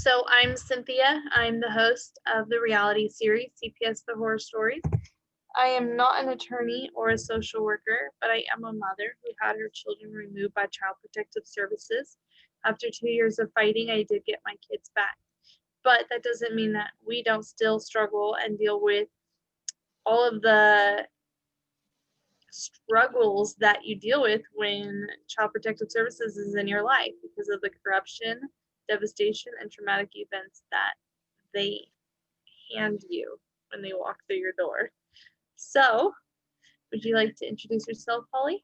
So I'm Cynthia. I'm the host of the reality series, CPS Horror Story. I am not an attorney or a social worker, but I am a mother who had her children removed by Child Protective Services. After 2 years of fighting, I did get my kids back. But that doesn't mean that we don't still struggle and deal with all of the struggles that you deal with when Child Protective Services is in your life because of the corruption, devastation, and traumatic events that they hand you when they walk through your door. So, would you like to introduce yourself, Holly?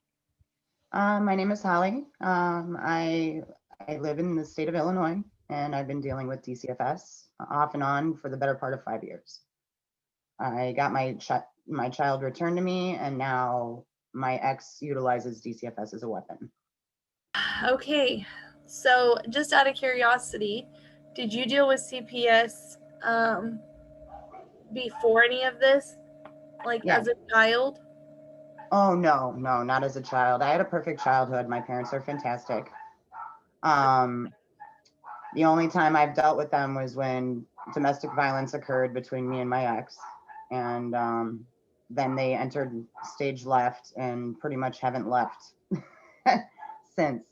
My name is Holly. I live in the state of Illinois, and I've been dealing with DCFS off and on for the better part of 5 years. I got my child returned to me, and now my ex utilizes DCFS as a weapon. Okay, so just out of curiosity, did you deal with CPS before any of this, like Yeah. as a child? Oh, no, not as a child. I had a perfect childhood. My parents are fantastic. The only time I've dealt with them was when domestic violence occurred between me and my ex. And then they entered stage left and pretty much haven't left since.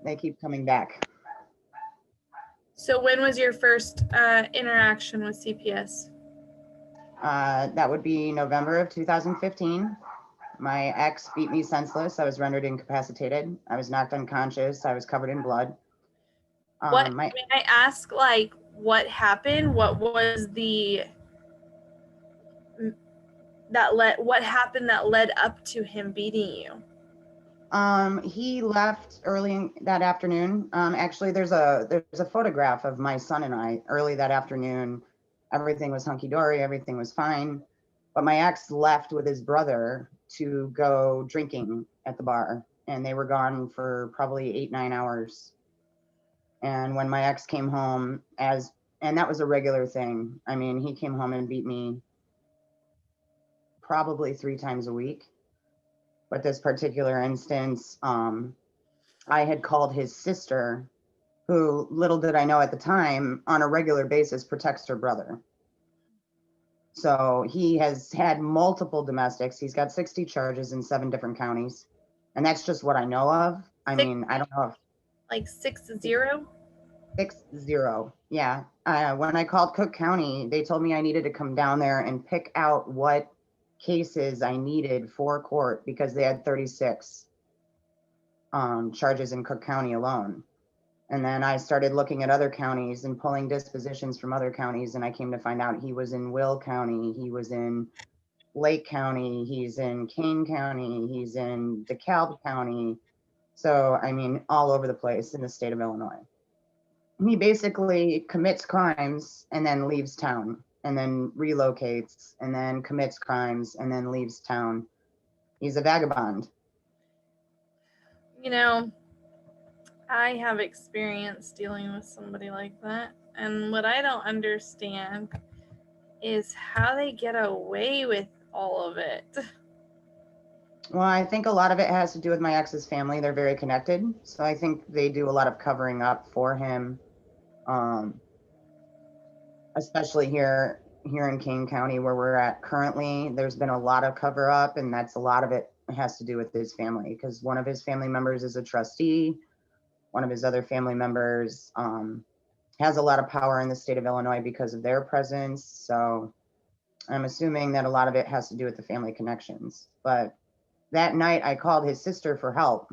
They keep coming back. So when was your first interaction with CPS? That would be November of 2015. My ex beat me senseless. I was rendered incapacitated. I was knocked unconscious. I was covered in blood. May I ask, like, what happened? What was what happened that led up to him beating you? He left early that afternoon. Actually, there's a photograph of my son and I early that afternoon. Everything was hunky-dory, everything was fine. But my ex left with his brother to go drinking at the bar, and they were gone for probably 8-9 hours. And when my ex came home, and that was a regular thing. I mean, he came home and beat me probably 3 times a week. But this particular instance, I had called his sister, who, little did I know at the time, on a regular basis protects her brother. So he has had multiple domestics. He's got 60 charges in 7 different counties. And that's just what I know of. I mean, I don't know if. Like 60? 60, yeah. When I called Cook County, they told me I needed to come down there and pick out what cases I needed for court because they had 36 charges in Cook County alone. And then I started looking at other counties and pulling dispositions from other counties, and I came to find out he was in Will County, he was in Lake County, he's in Kane County, he's in DeKalb County. So, I mean, all over the place in the state of Illinois. He basically commits crimes and then leaves town, and then relocates, and then commits crimes and then leaves town. He's a vagabond. You know, I have experience dealing with somebody like that. And what I don't understand is how they get away with all of it. Well, I think a lot of it has to do with my ex's family. They're very connected. So I think they do a lot of covering up for him, especially here in Kane County where we're at currently. There's been a lot of cover up, and that's a lot of it has to do with his family because one of his family members is a trustee. One of his other family members has a lot of power in the state of Illinois because of their presence. So I'm assuming that a lot of it has to do with the family connections. But that night I called his sister for help,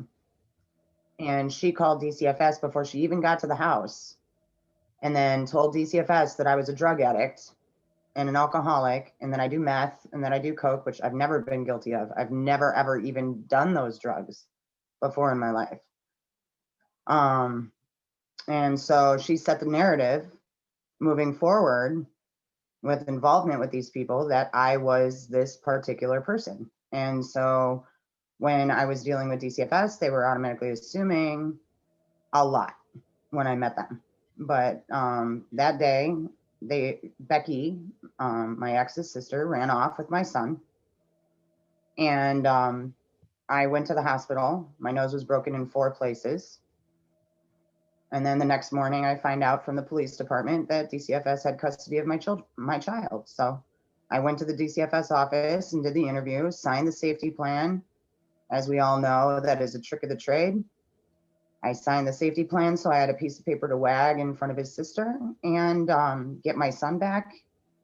and she called DCFS before she even got to the house, and then told DCFS that I was a drug addict and an alcoholic, and that I do meth, and that I do coke, which I've never been guilty of. I've never, ever even done those drugs before in my life. And so she set the narrative moving forward with involvement with these people that I was this particular person. And so when I was dealing with DCFS, they were automatically assuming a lot when I met them. But that day, Becky, my ex's sister, ran off with my son. And I went to the hospital. My nose was broken in 4 places. And then the next morning, I find out from the police department that DCFS had custody of my child. So I went to the DCFS office and did the interview, signed the safety plan. As we all know, that is a trick of the trade. I signed the safety plan, so I had a piece of paper to wag in front of his sister and get my son back.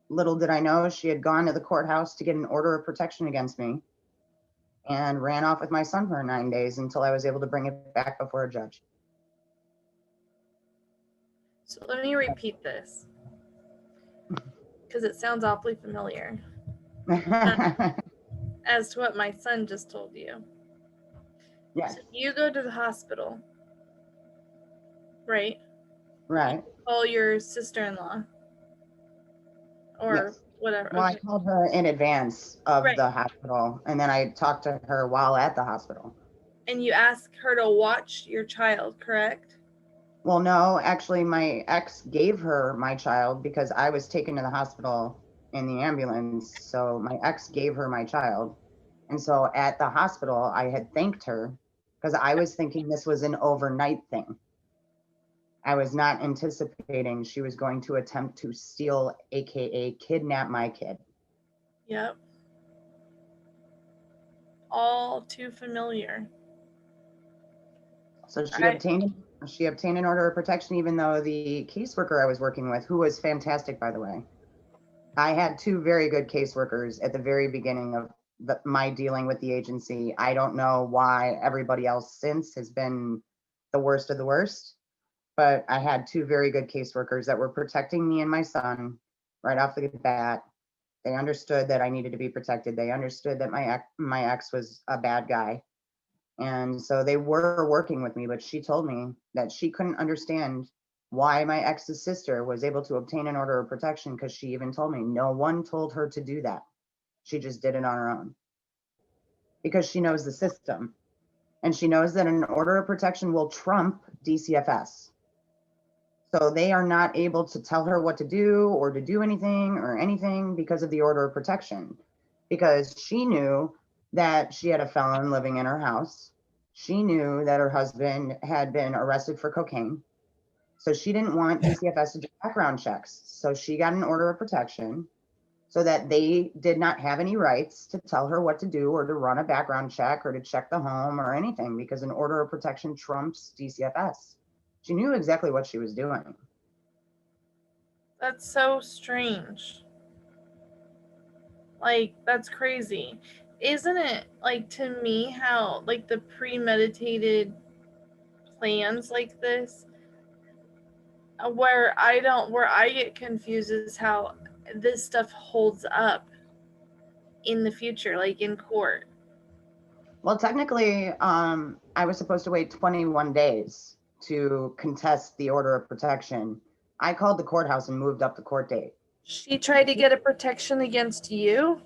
Little did I know she had gone to the courthouse to get an order of protection against me and ran off with my son for 9 days until I was able to bring it back before a judge. So let me repeat this because it sounds awfully familiar as to what my son just told you. Yes. So you go to the hospital, right? Right. You call your sister-in-law or Yes. whatever. Well, Okay. I called her in advance of Right. the hospital, and then I talked to her while at the hospital. And you ask her to watch your child, correct? Well, no, actually, my ex gave her my child because I was taken to the hospital in the ambulance. So my ex gave her my child. And so at the hospital, I had thanked her because I was thinking this was an overnight thing. I was not anticipating she was going to attempt to steal, AKA kidnap my kid. Yep. All too familiar. So she obtained an order of protection, even though the caseworker I was working with, who was fantastic, by the way. I had two very good caseworkers at the very beginning of my dealing with the agency. I don't know why everybody else since has been the worst of the worst, but I had two very good caseworkers that were protecting me and my son right off the bat. They understood that I needed to be protected. They understood that my ex was a bad guy. And so they were working with me, but she told me that she couldn't understand why my ex's sister was able to obtain an order of protection because she even told me no one told her to do that. She just did it on her own because she knows the system and she knows that an order of protection will trump DCFS. So they are not able to tell her what to do or to do anything because of the order of protection, because she knew that she had a felon living in her house. She knew that her husband had been arrested for cocaine. So she didn't want DCFS to do background checks. So she got an order of protection so that they did not have any rights to tell her what to do or to run a background check or to check the home or anything because an order of protection trumps DCFS. She knew exactly what she was doing. That's so strange. Like, that's crazy. Isn't it, like, to me, how, like, the premeditated plans like this, where I get confused is how this stuff holds up in the future, like in court. Well, technically, I was supposed to wait 21 days to contest the order of protection. I called the courthouse and moved up the court date. She tried to get a protection against you?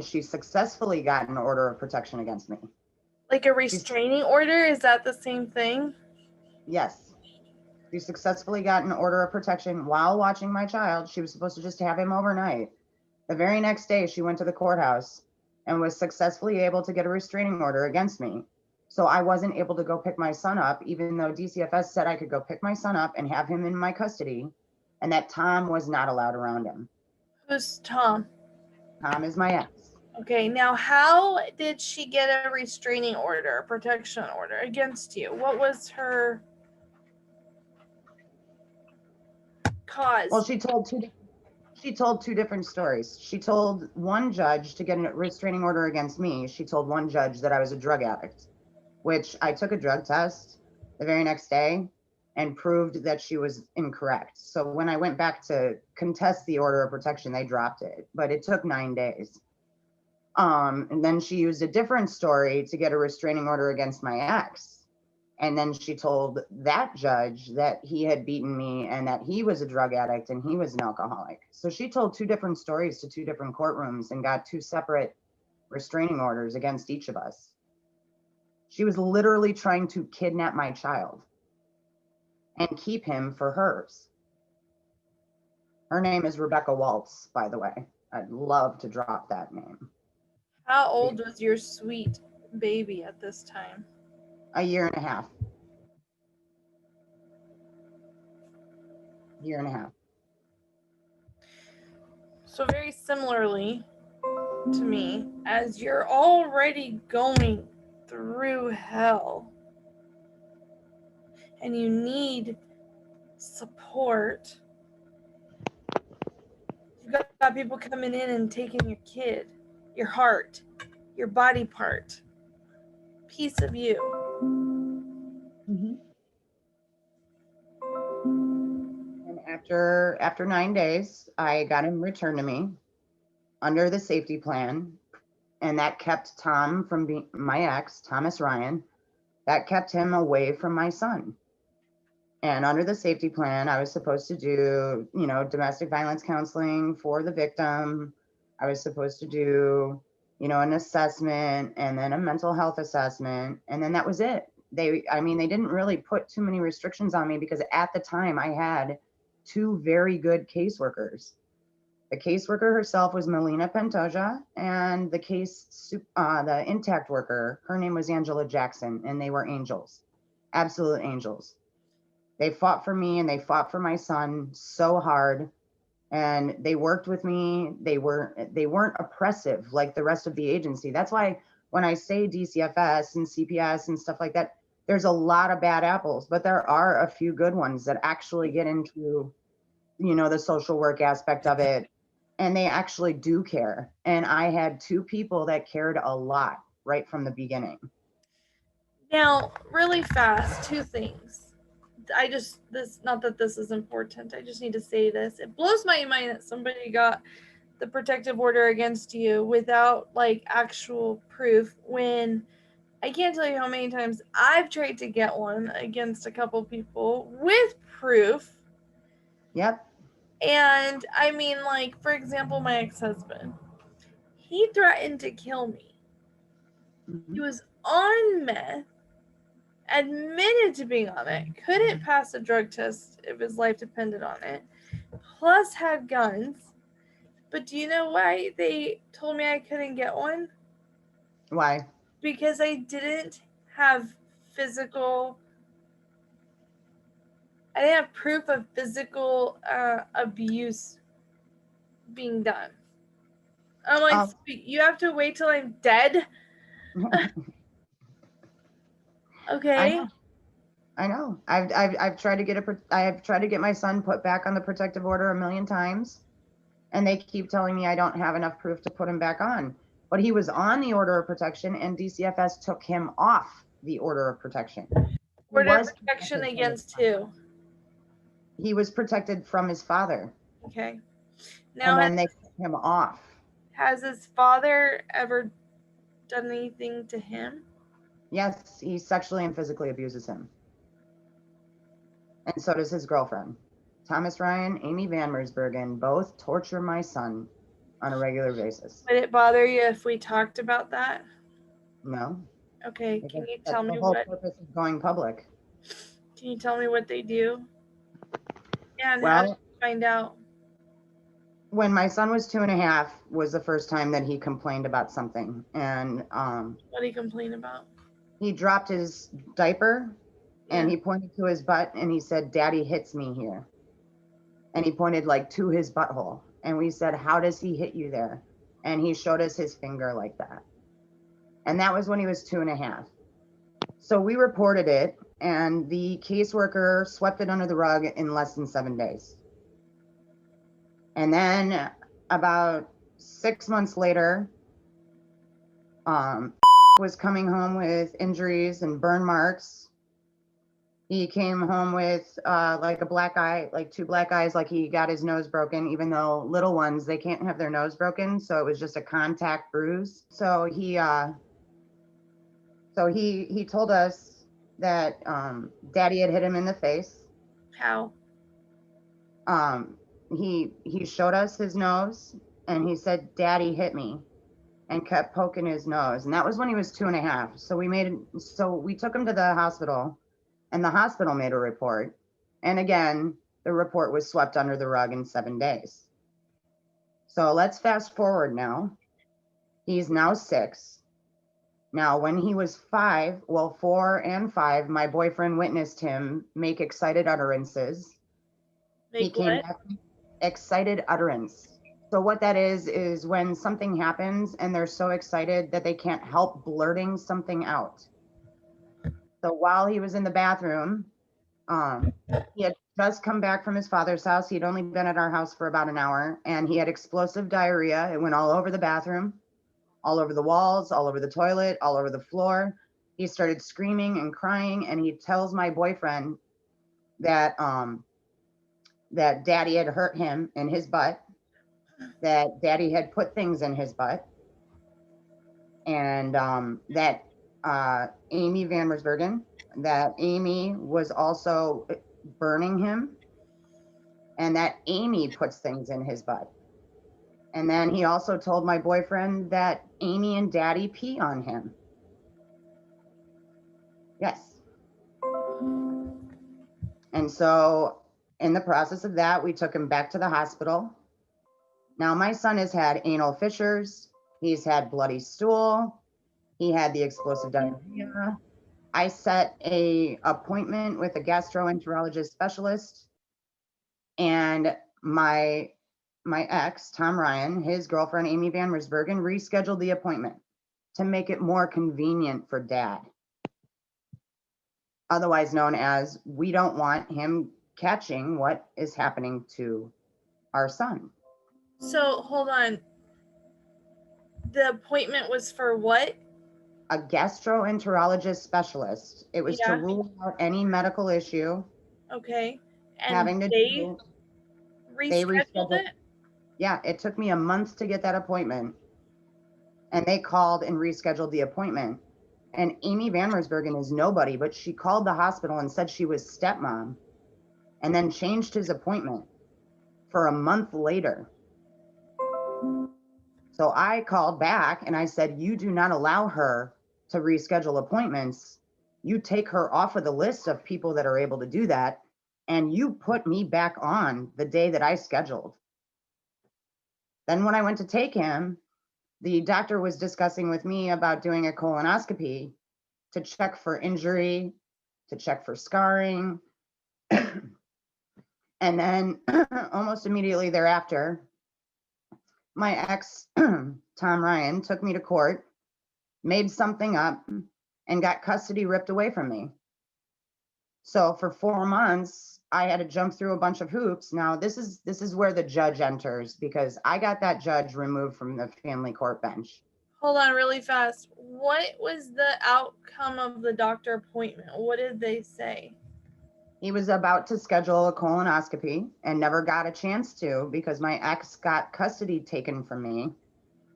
She successfully got an order of protection against me. Like a restraining order? Is that the same thing? Yes. She successfully got an order of protection while watching my child. She was supposed to just have him overnight. The very next day, she went to the courthouse and was successfully able to get a restraining order against me. So I wasn't able to go pick my son up, even though DCFS said I could go pick my son up and have him in my custody, and that Tom was not allowed around him. Who's Tom? Tom is my ex. Okay, now how did she get a restraining order, a protection order against you? What was her cause? Well, she told two different stories. She told one judge to get a restraining order against me. She told one judge that I was a drug addict, which I took a drug test the very next day and proved that she was incorrect. So when I went back to contest the order of protection, they dropped it, but it took 9 days. And then she used a different story to get a restraining order against my ex. And then she told that judge that he had beaten me and that he was a drug addict and he was an alcoholic. So she told two different stories to two different courtrooms and got two separate restraining orders against each of us. She was literally trying to kidnap my child and keep him for hers. Her name is Rebecca Waltz, by the way. I'd love to drop that name. How old was your sweet baby at this time? 1.5 years. Year and a half. So very similarly to me, as you're already going through hell and you need support, you've got people coming in and taking your kid, your heart, your body part, piece of you. Mm-hmm. And after 9 days, I got him returned to me under the safety plan, and that kept Tom from being my ex, Thomas Ryan. That kept him away from my son. And under the safety plan, I was supposed to do, domestic violence counseling for the victim. I was supposed to do, an assessment and then a mental health assessment. And then that was it. They didn't really put too many restrictions on me because at the time I had 2 very good caseworkers. The caseworker herself was Melina Pantoja, and the intact worker, her name was Angela Jackson, and they were angels, absolute angels. They fought for me and they fought for my son so hard, and they worked with me. They weren't oppressive like the rest of the agency. That's why when I say DCFS and CPS and stuff like that, there's a lot of bad apples, but there are a few good ones that actually get into, the social work aspect of it, and they actually do care. And I had 2 people that cared a lot right from the beginning. Now, really fast, 2 things. Not that this is important, I just need to say this. It blows my mind that somebody got the protective order against you without like actual proof, when I can't tell you how many times I've tried to get one against a couple people with proof. Yep. And I mean, like, for example, my ex-husband, he threatened to kill me. Mm-hmm. He was on meth, admitted to being on it, couldn't pass a drug test if his life depended on it, plus had guns. But do you know why they told me I couldn't get one? Why? Because I didn't have I didn't have proof of physical abuse being done. I'm like, you have to wait till I'm dead? Okay. I know. I've tried to get my son put back on the protective order a million times, and they keep telling me I don't have enough proof to put him back on. But he was on the order of protection, and DCFS took him off the order of protection. Order of protection against who? He was protected from his father. Okay. Now, and then they took him off. Has his father ever done anything to him? Yes, he sexually and physically abuses him. And so does his girlfriend. Thomas Ryan, Amy Van Mersbergen both torture my son on a regular basis. Would it bother you if we talked about that? No. Okay, Because can you tell me the whole purpose of going public. Can you tell me what they do? Yeah, and well, how did you find out? When my son was 2.5 was the first time that he complained about something. And what did he complain about? He dropped his diaper and he pointed to his butt and he said, "Daddy hits me here." And he pointed like to his butthole. And we said, "How does he hit you there?" And he showed us his finger like that. And that was when he was 2.5. So we reported it, and the caseworker swept it under the rug in less than 7 days. And then about 6 months later, was coming home with injuries and burn marks. He came home with like a black eye, like 2 black eyes, like he got his nose broken, even though little ones, they can't have their nose broken. So it was just a contact bruise. So he told us that Daddy had hit him in the face. How? He showed us his nose and he said, "Daddy hit me," and kept poking his nose. And that was when he was 2.5. So we took him to the hospital, and the hospital made a report. And again, the report was swept under the rug in 7 days. So let's fast forward now. He's now 6. Now, when he was 4 and 5, my boyfriend witnessed him make excited utterances He Make came what? back excited utterance. So what that is when something happens and they're so excited that they can't help blurting something out. So while he was in the bathroom, um, he had just come back from his father's house. He'd only been at our house for about an hour, and he had explosive diarrhea. It went all over the bathroom, all over the walls, all over the toilet, all over the floor. He started screaming and crying, and he tells my boyfriend that that daddy had hurt him in his butt, that daddy had put things in his butt, and that Amy Van Mersbergen, that Amy was also burning him, and that Amy puts things in his butt. And then he also told my boyfriend that Amy and daddy pee on him. Yes. And so in the process of that, we took him back to the hospital. Now my son has had anal fissures. He's had bloody stool. He had the explosive diarrhea. I set a appointment with a gastroenterologist specialist, and my ex, Tom Ryan, his girlfriend, Amy Van Mersbergen, rescheduled the appointment to make it more convenient for dad. Otherwise known as, we don't want him catching what is happening to our son. So hold on. The appointment was for what? A gastroenterologist specialist. It was to Yeah. rule out any medical issue Okay. And having to they do, they rescheduled rescheduled. it? Yeah, it took me a month to get that appointment. And they called and rescheduled the appointment. And Amy Van Mersbergen is nobody, but she called the hospital and said she was stepmom, and then changed his appointment for a month later. So I called back and I said, you do not allow her to reschedule appointments. You take her off of the list of people that are able to do that, and you put me back on the day that I scheduled. Then when I went to take him, the doctor was discussing with me about doing a colonoscopy to check for injury, to check for scarring. And then almost immediately thereafter, my ex, Tom Ryan, took me to court, made something up, and got custody ripped away from me. So for 4 months, I had to jump through a bunch of hoops. Now this is where the judge enters, because I got that judge removed from the family court bench. Hold on really fast. What was the outcome of the doctor appointment? What did they say? He was about to schedule a colonoscopy and never got a chance to, because my ex got custody taken from me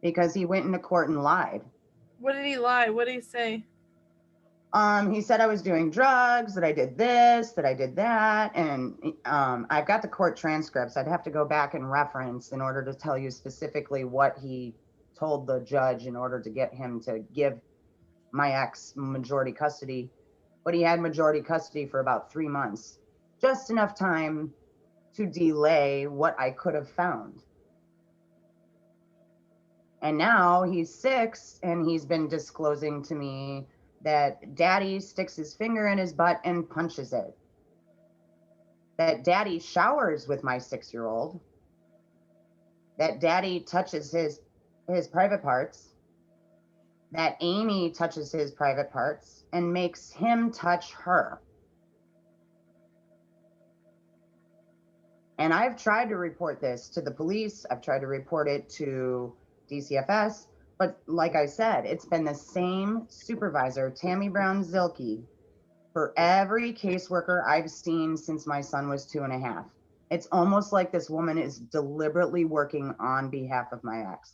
because he went into court and lied. What did he lie? What did he say? He said I was doing drugs, that I did this, that I did that. And I've got the court transcripts. I'd have to go back and reference in order to tell you specifically what he told the judge in order to get him to give my ex majority custody. But he had majority custody for about 3 months, just enough time to delay what I could have found. And now he's 6, and he's been disclosing to me that daddy sticks his finger in his butt and punches it. That daddy showers with my 6-year-old. That daddy touches his private parts. That Amy touches his private parts and makes him touch her. And I've tried to report this to the police. I've tried to report it to DCFS. But like I said, it's been the same supervisor, Tammy Brown Zilke, for every caseworker I've seen since my son was 2.5. It's almost like this woman is deliberately working on behalf of my ex.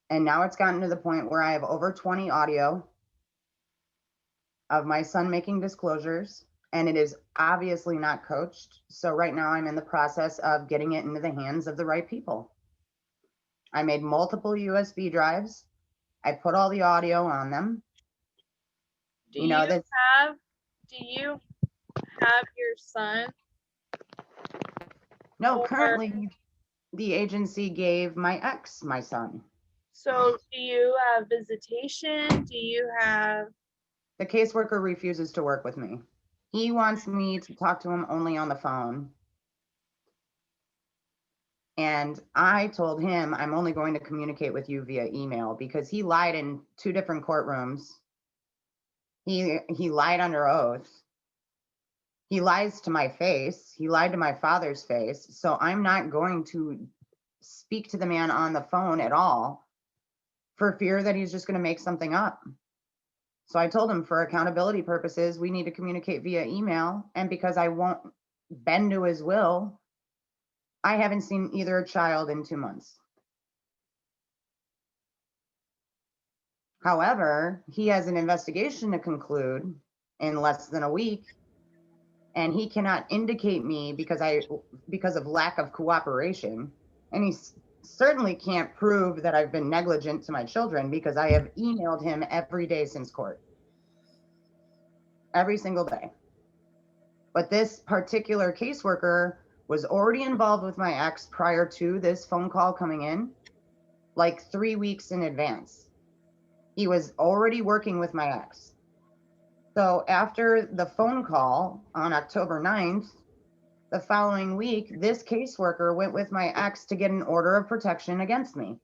And now it's gotten to the point where I have over 20 audio of my son making disclosures, and it is obviously not coached. So right now I'm in the process of getting it into the hands of the right people. I made multiple USB drives. I put all the audio on them. Do you have your son? No, currently the agency gave my ex my son. So do you have visitation? Do you have... The caseworker refuses to work with me. He wants me to talk to him only on the phone. And I told him I'm only going to communicate with you via email because he lied in 2 different courtrooms. He lied under oath. He lies to my face. He lied to my father's face. So I'm not going to speak to the man on the phone at all for fear that he's just going to make something up. So I told him for accountability purposes, we need to communicate via email. And because I won't bend to his will, I haven't seen either child in 2 months. However, he has an investigation to conclude in less than a week, and he cannot indicate me because of lack of cooperation. And he certainly can't prove that I've been negligent to my children because I have emailed him every day since court. Every single day. But this particular caseworker was already involved with my ex prior to this phone call coming in, like 3 weeks in advance. He was already working with my ex. So after the phone call on October 9th, the following week, this caseworker went with my ex to get an order of protection against me.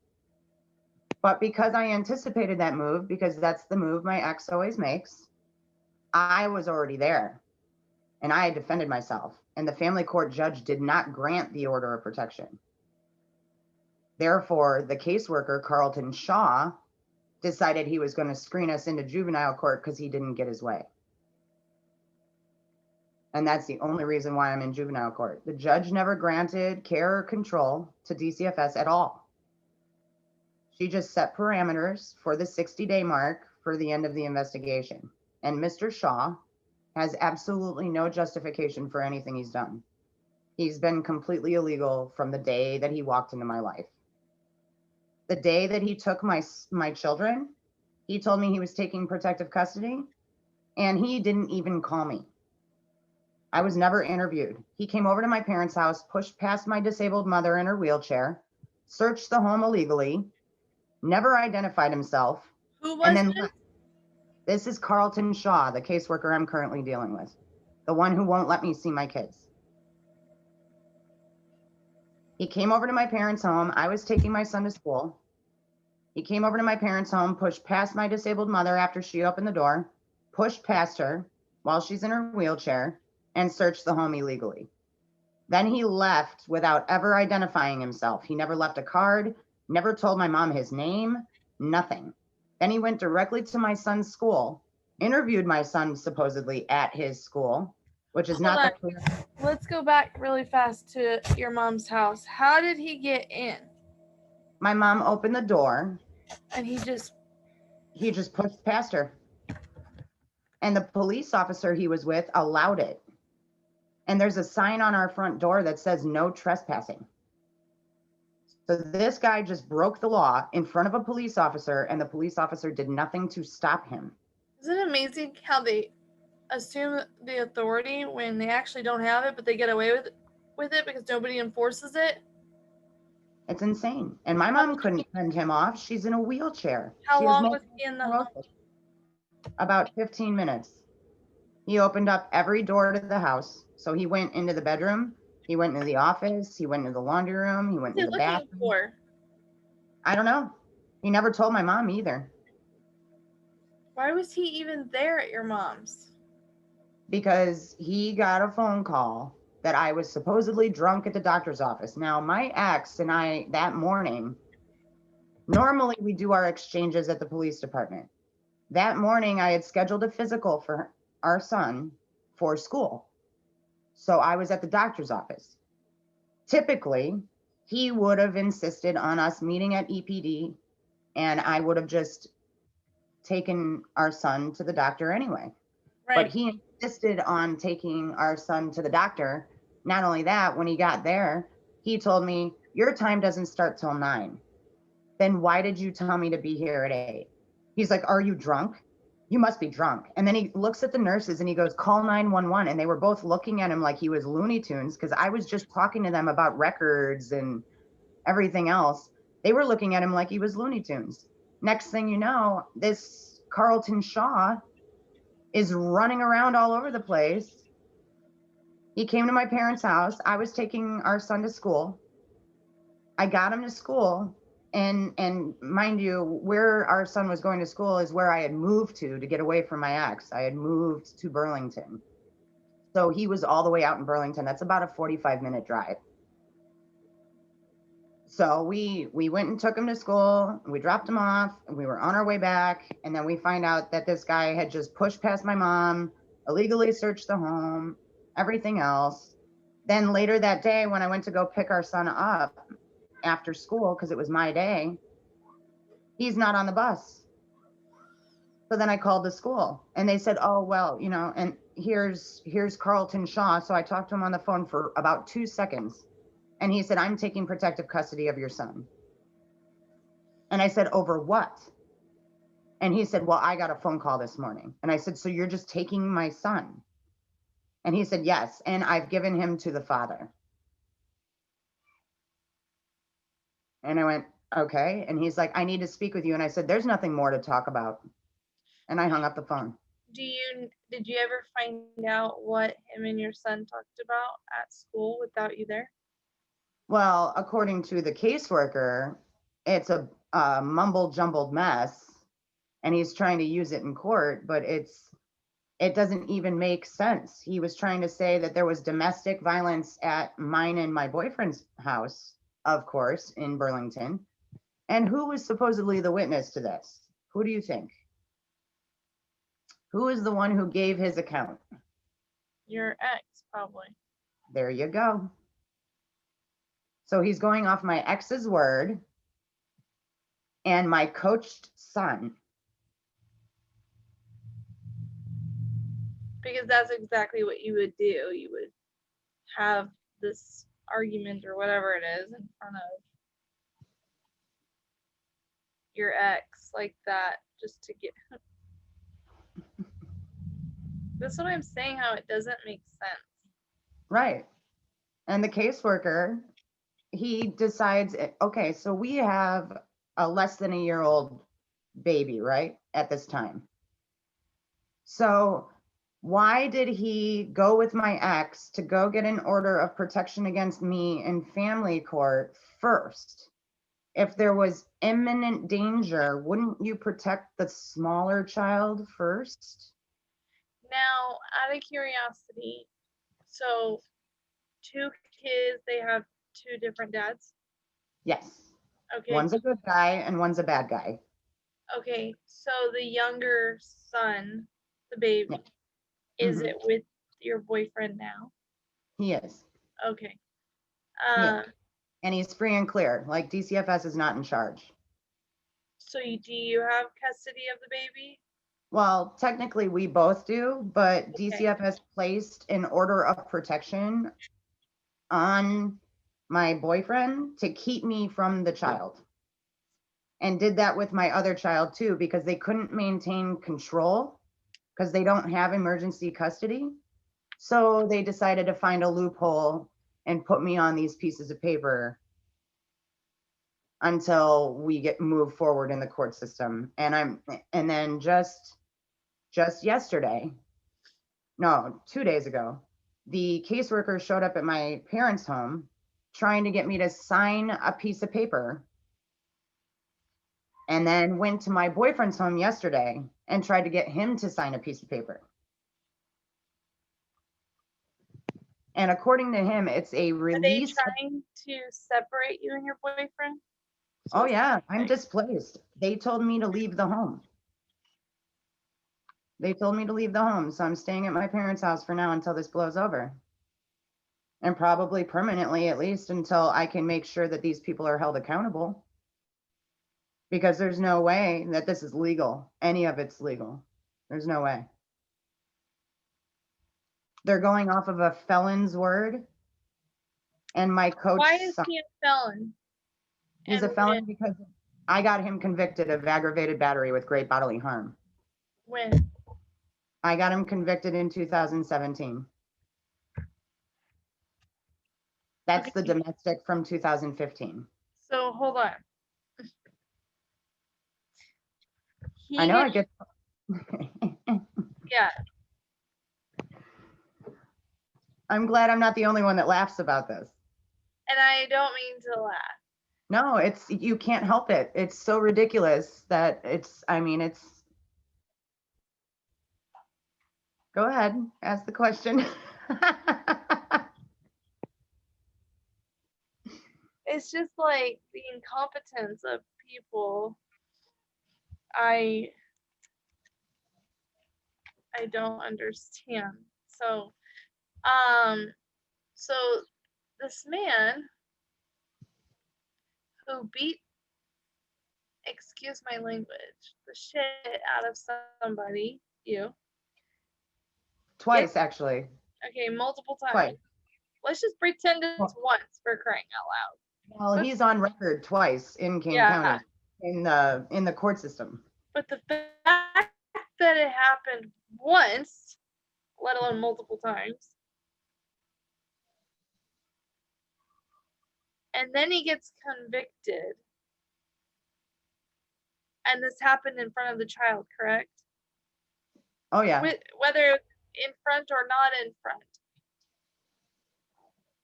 But because I anticipated that move, because that's the move my ex always makes, I was already there and I defended myself. And the family court judge did not grant the order of protection. Therefore, the caseworker, Carlton Shaw, decided he was going to screen us into juvenile court because he didn't get his way. And that's the only reason why I'm in juvenile court. The judge never granted care or control to DCFS at all. She just set parameters for the 60-day mark for the end of the investigation. And Mr. Shaw has absolutely no justification for anything he's done. He's been completely illegal from the day that he walked into my life. The day that he took my children, he told me he was taking protective custody, and he didn't even call me. I was never interviewed. He came over to my parents' house, pushed past my disabled mother in her wheelchair, searched the home illegally, never identified himself. Who was this? This is Carlton Shaw, the caseworker I'm currently dealing with, the one who won't let me see my kids. He came over to my parents' home. I was taking my son to school. He came over to my parents' home, pushed past my disabled mother after she opened the door, pushed past her while she's in her wheelchair, and searched the home illegally. Then he left without ever identifying himself. He never left a card, never told my mom his name, nothing. Then he went directly to my son's school, interviewed my son supposedly at his school, which is not the clear. Let's go back really fast to your mom's house. How did he get in? My mom opened the door. And he just pushed past her. And the police officer he was with allowed it. And there's a sign on our front door that says no trespassing. So this guy just broke the law in front of a police officer, and the police officer did nothing to stop him. Isn't it amazing how they assume the authority when they actually don't have it, but they get away with it because nobody enforces it? It's insane. And my mom couldn't send him off. She's in a wheelchair. How long was he in the home? About 15 minutes. He opened up every door to the house. So he went into the bedroom, he went into the office, he went into the laundry room, he went into the bathroom. For? I don't know. He never told my mom either. Why was he even there at your mom's? Because he got a phone call that I was supposedly drunk at the doctor's office. Now, my ex and I, that morning, normally we do our exchanges at the police department. That morning, I had scheduled a physical for our son for school. So I was at the doctor's office. Typically, he would have insisted on us meeting at EPD, and I would have just taken our son to the doctor anyway. Right. But he insisted on taking our son to the doctor. Not only that, when he got there, he told me, your time doesn't start till 9. Then why did you tell me to be here at 8? He's like, are you drunk? You must be drunk. And then he looks at the nurses and he goes, call 911. And they were both looking at him like he was Looney Tunes, because I was just talking to them about records and everything else. They were looking at him like he was Looney Tunes. Next thing you know, this Carlton Shaw is running around all over the place. He came to my parents' house. I was taking our son to school. I got him to school, and mind you, where our son was going to school is where I had moved to get away from my ex. I had moved to Burlington. So he was all the way out in Burlington. That's about a 45-minute drive. So we went and took him to school. We dropped him off. And we were on our way back, and then we find out that this guy had just pushed past my mom, illegally searched the home, everything else. Then later that day, when I went to go pick our son up after school, because it was my day, he's not on the bus. So then I called the school, and they said, oh, well, and here's Carlton Shaw. So I talked to him on the phone for about 2 seconds, and he said, I'm taking protective custody of your son. And I said, over what? And he said, well, I got a phone call this morning. And I said, so you're just taking my son? And he said, yes, and I've given him to the father. And I went, okay. And he's like, I need to speak with you. And I said, there's nothing more to talk about. And I hung up the phone. Did you ever find out what him and your son talked about at school without you there? Well, according to the caseworker, it's a mumble jumbled mess, and he's trying to use it in court, but it doesn't even make sense. He was trying to say that there was domestic violence at mine and my boyfriend's house, of course, in Burlington. And who was supposedly the witness to this? Who do you think? Who is the one who gave his account? Your ex, probably. There you go. So he's going off my ex's word and my coached son. Because that's exactly what you would do. You would have this argument or whatever it is in front of your ex like that just to get. That's what I'm saying, how it doesn't make sense. Right. And the caseworker, he decides, okay, so we have a less than a year old baby, right, at this time. So why did he go with my ex to go get an order of protection against me in family court first? If there was imminent danger, wouldn't you protect the smaller child first? Now, out of curiosity, so 2 kids, they have 2 different dads? Yes. Okay. One's a good guy and one's a bad guy. Okay, so the younger son, the baby, is it with your boyfriend now? He is. Okay. Yeah. And he's free and clear. Like, DCFS is not in charge. So do you have custody of the baby? Well, technically we both do, but DCFS placed an order of protection on my boyfriend to keep me from the child. And did that with my other child too, because they couldn't maintain control because they don't have emergency custody. So they decided to find a loophole and put me on these pieces of paper until we move forward in the court system. And then just yesterday, no, 2 days ago, the caseworker showed up at my parents' home trying to get me to sign a piece of paper, and then went to my boyfriend's home yesterday and tried to get him to sign a piece of paper. And according to him, it's a release. Are they trying to separate you and your boyfriend? Oh yeah, I'm displaced. They told me to leave the home. So I'm staying at my parents' house for now until this blows over. And probably permanently, at least until I can make sure that these people are held accountable. Because there's no way that this is legal. Any of it's legal. There's no way. They're going off of a felon's word. And my coach. Why is he a felon? He's a felon because I got him convicted of aggravated battery with great bodily harm. When? I got him convicted in 2017. That's the domestic from 2015. So hold on. I know I get. Yeah. I'm glad I'm not the only one that laughs about this. And I don't mean to laugh. No, you can't help it. It's so ridiculous that it's go ahead, ask the question. It's just like the incompetence of people. I don't understand. So, um, so this man who beat, excuse my language, the shit out of somebody, you, Twice, gets, actually. okay, multiple times. Twice. Let's just pretend it's Well, once, for crying out well, loud. he's on record twice in King Yeah, County in the court system. but the fact that it happened once, let alone multiple times, and then he gets convicted, and this happened in front of the child, correct? Oh yeah. Whether in front or not in front,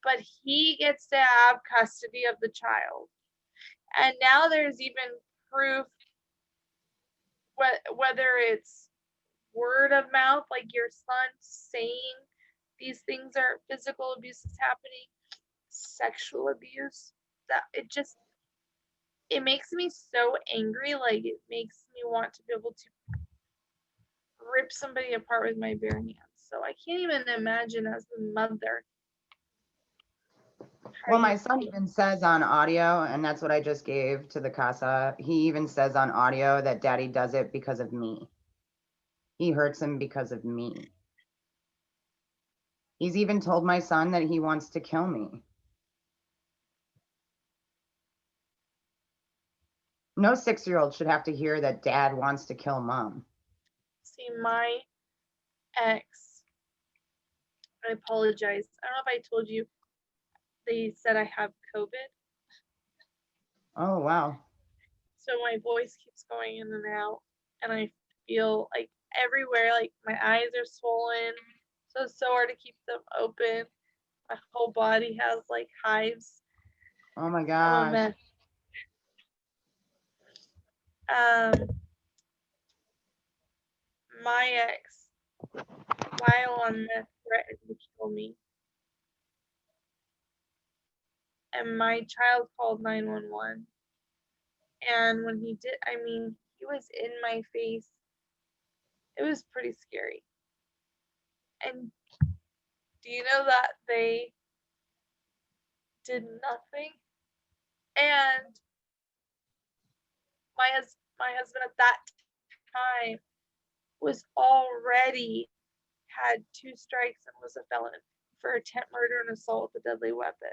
but he gets to have custody of the child, and now there's even proof, whether it's word of mouth, like your son saying these things, are physical abuse is happening, sexual abuse, that it makes me so angry. Like, it makes me want to be able to rip somebody apart with my bare hands. So I can't even imagine, as the mother. Well, my son even says on audio, and that's what I just gave to the casa. He even says on audio that daddy does it because of me. He hurts him because of me. He's even told my son that he wants to kill me. No 6-year-old should have to hear that dad wants to kill mom. See, my ex, I apologize. I don't know if I told you, they said I have COVID. Oh, wow. So my voice keeps going in and out, and I feel like everywhere, like my eyes are swollen. So it's so hard to keep them open. My whole body has like hives. Oh my I'm a gosh. mess. My ex, while on meth, threatened to kill me. And my child called 911. And when he did, I mean, he was in my face. It was pretty scary. And do you know that they did nothing? And my husband at that time was already had 2 strikes and was a felon for attempt murder and assault with a deadly weapon.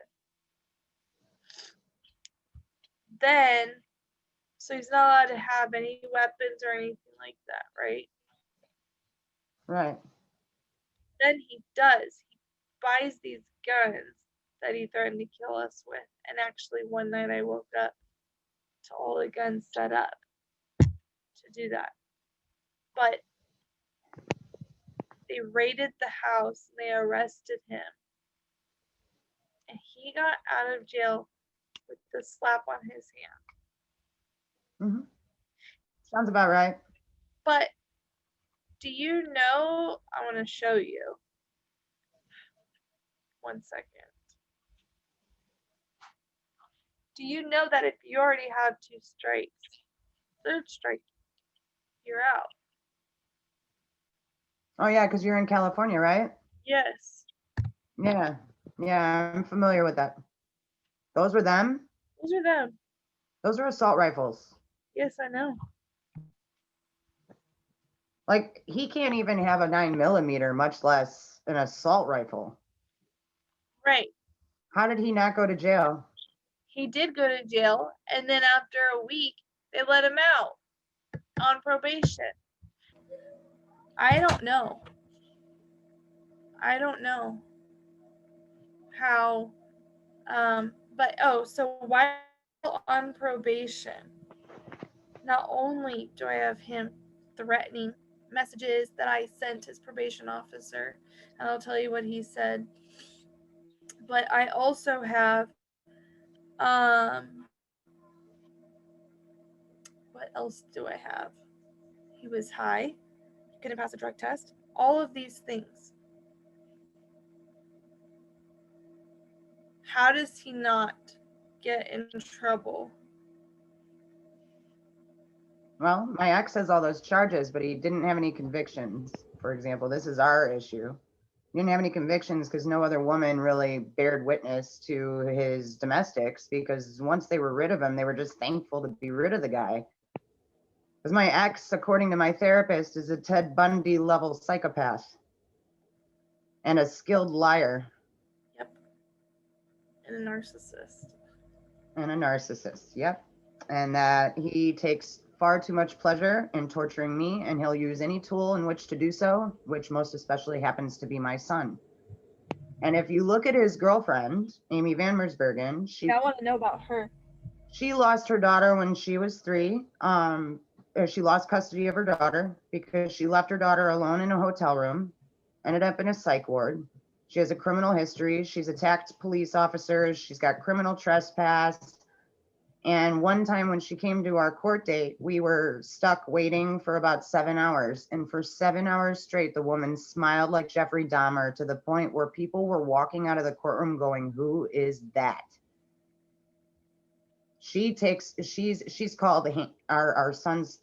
Then, so he's not allowed to have any weapons or anything like that, right? Right. Then he does. He buys these guns that he threatened to kill us with. And actually, one night I woke up to all the guns set up to do that. But they raided the house and they arrested him. And he got out of jail with the slap on his hand. Mm-hmm. Sounds about right. But do you know, I want to show you. 1 second. Do you know that if you already have 2 strikes, 3rd strike, you're out? Oh yeah, because you're in California, right? Yes. Yeah. Yeah, I'm familiar with that. Those were them? Those are them. Those are assault rifles. Yes, I know. Like, he can't even have a 9mm, much less an assault rifle. Right. How did he not go to jail? He did go to jail, and then after a week, they let him out on probation. I don't know. I don't know how, but so while on probation, not only do I have him threatening messages that I sent his probation officer, and I'll tell you what he said, but I also have What else do I have? He was high. He couldn't pass a drug test. All of these things. How does he not get in trouble? Well, my ex has all those charges, but he didn't have any convictions. For example, this is our issue. He didn't have any convictions because no other woman really bared witness to his domestics, because once they were rid of him, they were just thankful to be rid of the guy. Because my ex, according to my therapist, is a Ted Bundy level psychopath and a skilled liar. Yep. And a narcissist. And a narcissist, yep. And that he takes far too much pleasure in torturing me, and he'll use any tool in which to do so, which most especially happens to be my son. And if you look at his girlfriend, Amy Van Mersbergen, I want to know about her. She lost her daughter when she was 3. She lost custody of her daughter because she left her daughter alone in a hotel room, ended up in a psych ward. She has a criminal history. She's attacked police officers. She's got criminal trespass. And one time when she came to our court date, we were stuck waiting for about 7 hours. And for 7 hours straight, the woman smiled like Jeffrey Dahmer, to the point where people were walking out of the courtroom going, "Who is that?" She's called our son's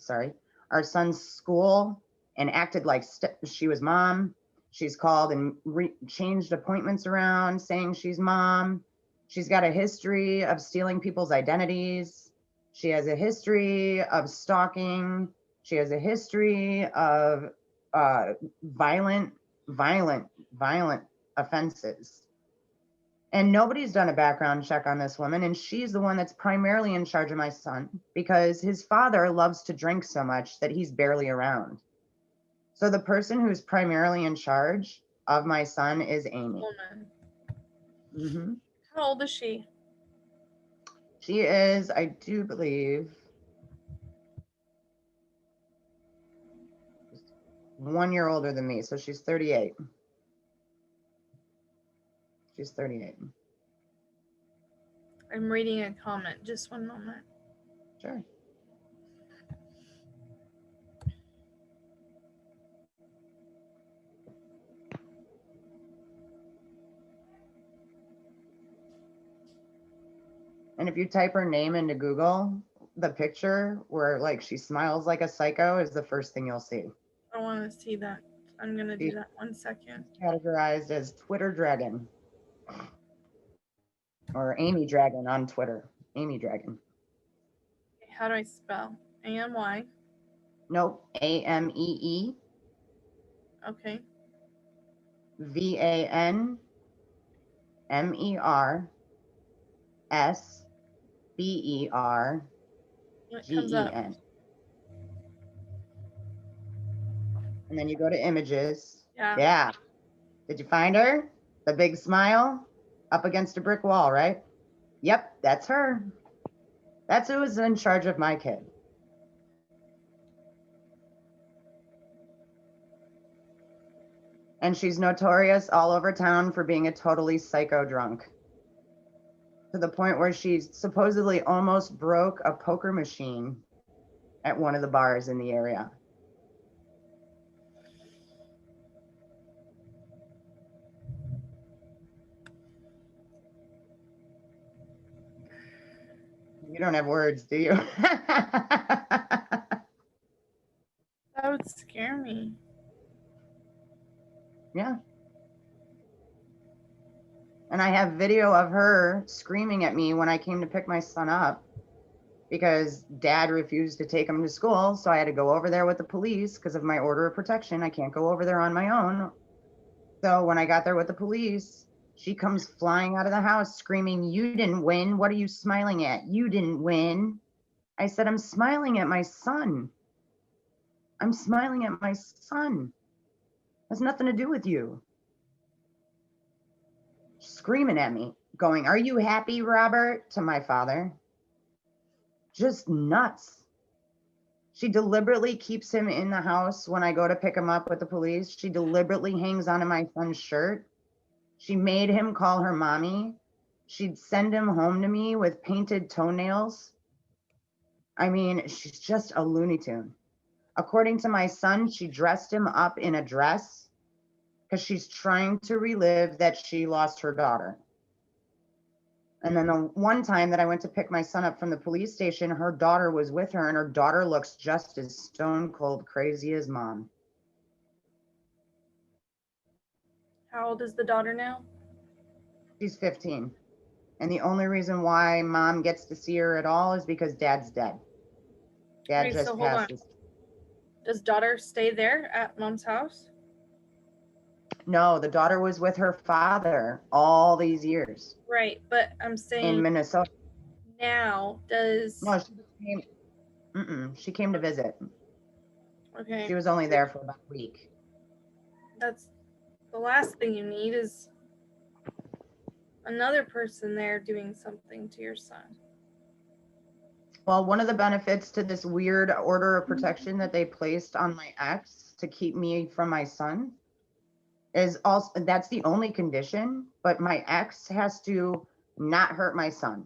school and acted like she was mom. She's called and changed appointments around saying she's mom. She's got a history of stealing people's identities. She has a history of stalking. She has a history of violent offenses. And nobody's done a background check on this woman. And she's the one that's primarily in charge of my son, because his father loves to drink so much that he's barely around. So the person who's primarily in charge of my son is Amy. Mm-hmm. How old is she? She is, I do believe, 1 year older than me. So she's 38. She's 38. I'm reading a comment. Just one moment. Sure. And if you type her name into Google, the picture where like she smiles like a psycho is the first thing you'll see. I want to see that. I'm going to do that 1 second. Categorized as Twitter Dragon. Or Amy Dragon on Twitter. Amy Dragon. How do I spell? A-M-Y? Nope. A-M-E-E. Okay. V-A-N-M-E-R-S-B-E-R-G-E-N. And then you go to images. Yeah. Did you find her? The big smile up against a brick wall, right? Yep, that's her. That's who was in charge of my kid. And she's notorious all over town for being a totally psycho drunk, to the point where she supposedly almost broke a poker machine at one of the bars in the area. You don't have words, do you? That would scare me. Yeah. And I have video of her screaming at me when I came to pick my son up, because dad refused to take him to school. So I had to go over there with the police because of my order of protection. I can't go over there on my own. So when I got there with the police, she comes flying out of the house screaming, "You didn't win. What are you smiling at? You didn't win." I said, "I'm smiling at my son. I'm smiling at my son. It has nothing to do with you." Screaming at me, going, "Are you happy, Robert?" to my father. Just nuts. She deliberately keeps him in the house when I go to pick him up with the police. She deliberately hangs onto my son's shirt. She made him call her mommy. She'd send him home to me with painted toenails. I mean, she's just a Looney Tune. According to my son, she dressed him up in a dress because she's trying to relive that she lost her daughter. And then the one time that I went to pick my son up from the police station, her daughter was with her, and her daughter looks just as stone cold crazy as mom. How old is the daughter now? She's 15. And the only reason why mom gets to see her at all is because dad's dead. Dad Wait, so just hold on. passed. Does daughter stay there at mom's house? No, the daughter was with her father all these years Right, but I'm in saying Minnesota. now does No, she came to visit. okay. She was only there for about a week. That's the last thing you need is another person there doing something to your son. Well, one of the benefits to this weird order of protection that they placed on my ex to keep me from my son is also, that's the only condition, but my ex has to not hurt my son.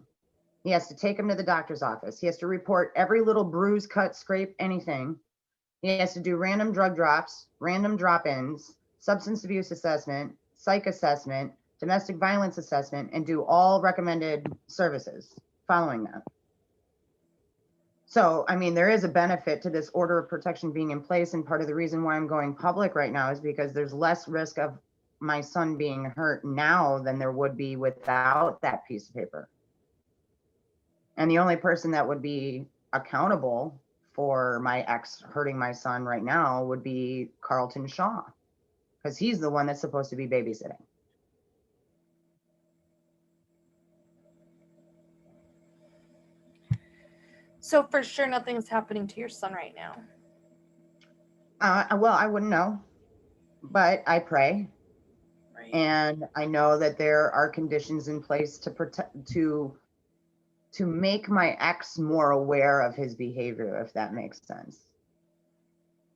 He has to take him to the doctor's office. He has to report every little bruise, cut, scrape, anything. He has to do random drug drops, random drop-ins, substance abuse assessment, psych assessment, domestic violence assessment, and do all recommended services following that. So, I mean, there is a benefit to this order of protection being in place. And part of the reason why I'm going public right now is because there's less risk of my son being hurt now than there would be without that piece of paper. And the only person that would be accountable for my ex hurting my son right now would be Carlton Shaw, because he's the one that's supposed to be babysitting. So for sure nothing's happening to your son right now. Well, I wouldn't know, but I pray. Right. And I know that there are conditions in place to protect, to make my ex more aware of his behavior, if that makes sense.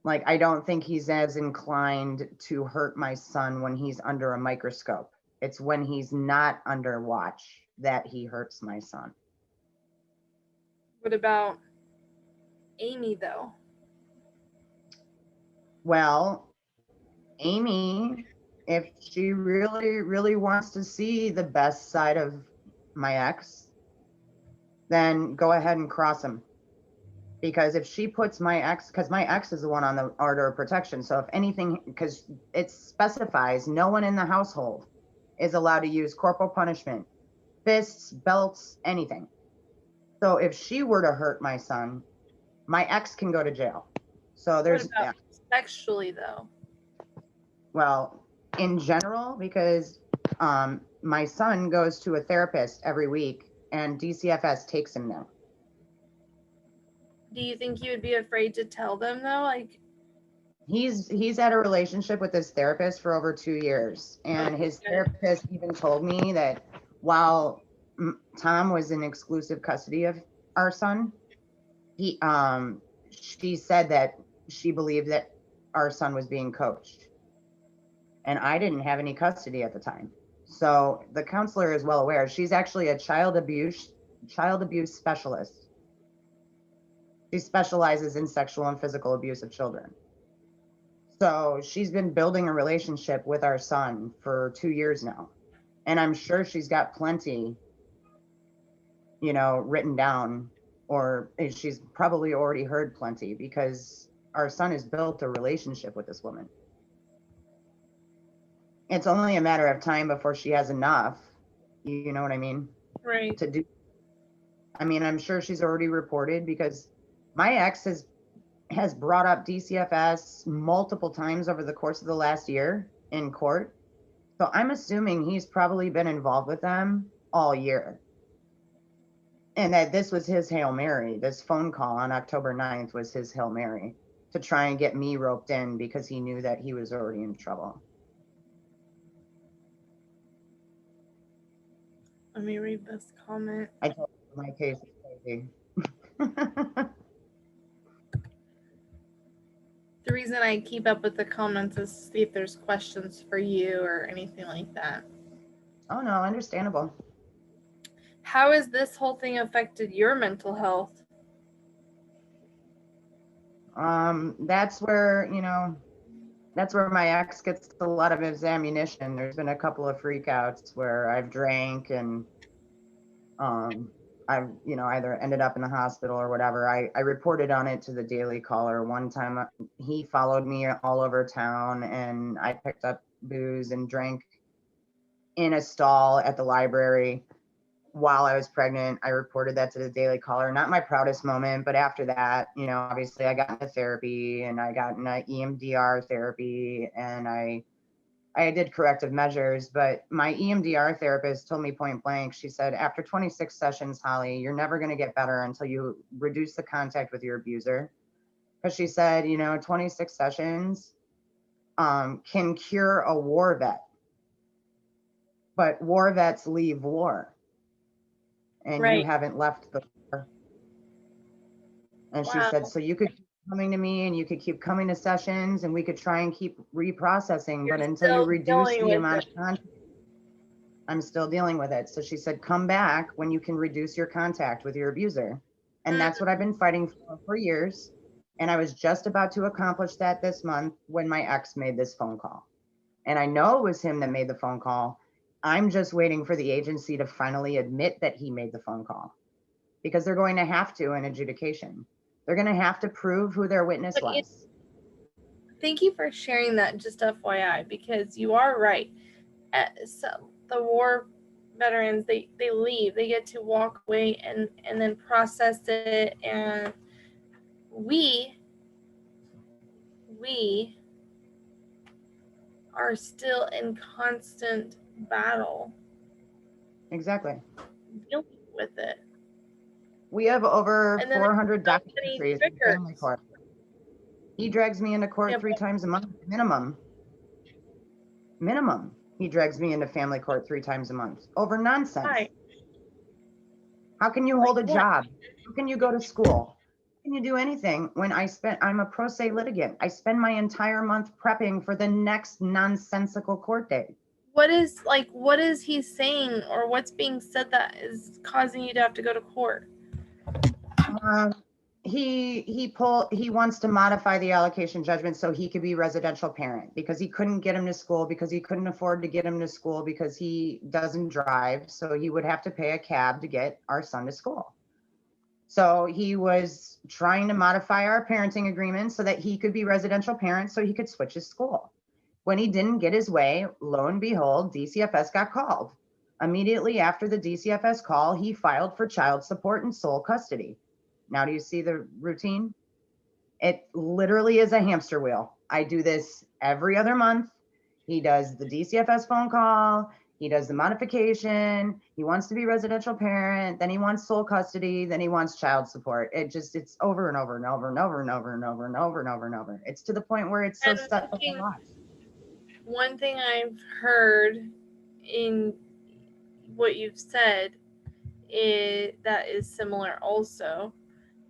Like, I don't think he's as inclined to hurt my son when he's under a microscope. It's when he's not under watch that he hurts my son. What about Amy though? Well, Amy, if she really, really wants to see the best side of my ex, then go ahead and cross him. Because if she puts my ex, because my ex is the one on the order of protection. So if anything, because it specifies no one in the household is allowed to use corporal punishment, fists, belts, anything. So if she were to hurt my son, my ex can go to jail. So there's, what about sexually though? Well, in general, because my son goes to a therapist every week and DCFS takes him there. Do you think you would be afraid to tell them though? Like, he's had a relationship with his therapist for over 2 years, and his therapist even told me that while Tom was in exclusive custody of our son, she said that she believed that our son was being coached, and I didn't have any custody at the time. So the counselor is well aware. She's actually a child abuse specialist. She specializes in sexual and physical abuse of children. So she's been building a relationship with our son for 2 years now. And I'm sure she's got plenty, written down, or she's probably already heard plenty, because our son has built a relationship with this woman. It's only a matter of time before she has enough, you know what I mean? right. To do. I mean, I'm sure she's already reported, because my ex has brought up DCFS multiple times over the course of the last year in court. So I'm assuming he's probably been involved with them all year. And that this was his Hail Mary. This phone call on October 9th was his Hail Mary to try and get me roped in, because he knew that he was already in trouble. Let me read this comment. I told you my case is crazy. The reason I keep up with the comments is to see if there's questions for you or anything like that. Oh no, understandable. How has this whole thing affected your mental health? That's where, that's where my ex gets a lot of his ammunition. There's been a couple of freakouts where I've drank and I've, either ended up in the hospital or whatever. I reported on it to the Daily Caller. One time he followed me all over town and I picked up booze and drank in a stall at the library while I was pregnant. I reported that to the Daily Caller. Not my proudest moment, but after that, obviously I got into therapy and I got into EMDR therapy and I did corrective measures, but my EMDR therapist told me point blank, she said, after 26 sessions, Holly, you're never going to get better until you reduce the contact with your abuser. Because she said, 26 sessions can cure a war vet, but war vets leave war and you Right. haven't left the war. And she Wow. said, so you could keep coming to me and you could keep coming to sessions and we could try and keep reprocessing, You're but until you still reduce dealing the with amount it. of contact, I'm still dealing with it. So she said, come back when you can reduce your contact with your abuser. And that's what I've been fighting for years. And I was just about to accomplish that this month when my ex made this phone call. And I know it was him that made the phone call. I'm just waiting for the agency to finally admit that he made the phone call because they're going to have to in adjudication. They're going to have to prove who their witness But was. thank you for sharing that, just FYI, because you are right. So the war veterans, they leave, they get to walk away and then process it, and we are still in constant battle Exactly. dealing with it. We have over And then 400 so docket many entries in family triggers. court. He drags me into court Yeah, 3 times a month, minimum. He drags me into family court 3 times a month over nonsense. right. How can you hold a Like what? job? How can you go to school? How can you do anything when I'm a pro se litigant? I spend my entire month prepping for the next nonsensical court date. What is he saying, or what's being said that is causing you to have to go to court? He wants to modify the allocation judgment so he could be residential parent because he couldn't get him to school, because he couldn't afford to get him to school, because he doesn't drive. So he would have to pay a cab to get our son to school. So he was trying to modify our parenting agreement so that he could be residential parent so he could switch his school. When he didn't get his way, lo and behold, DCFS got called. Immediately after the DCFS call, he filed for child support and sole custody. Now, do you see the routine? It literally is a hamster wheel. I do this every other month. He does the DCFS phone call. He does the modification. He wants to be residential parent. Then he wants sole custody. Then he wants child support. It's over and over and over and over and over and over and over and over and over. It's to the point where it's so stuck with a lot. One thing I've heard in what you've said that is similar also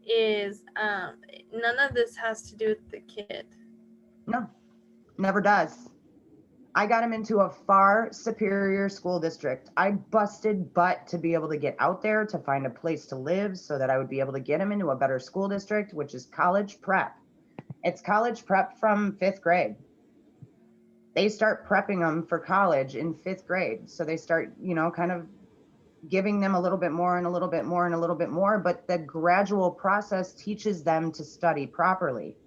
is none of this has to do with the kid. No, never does. I got him into a far superior school district. I busted butt to be able to get out there, to find a place to live so that I would be able to get him into a better school district, which is college prep. It's college prep from 5th grade. They start prepping them for college in 5th grade. So they start, kind of giving them a little bit more and a little bit more and a little bit more, but the gradual process teaches them to study properly.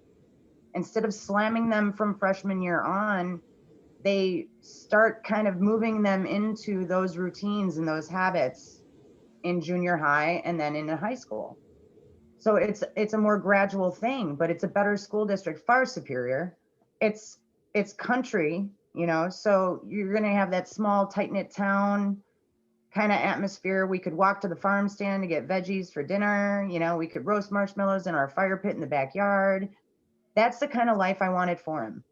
Instead of slamming them from freshman year on, they start kind of moving them into those routines and those habits in junior high and then into high school. So it's a more gradual thing, but it's a better school district, far superior. It's country, so you're going to have that small, tight-knit town kind of atmosphere. We could walk to the farm stand to get veggies for dinner. We could roast marshmallows in our fire pit in the backyard. That's the kind of life I wanted for him.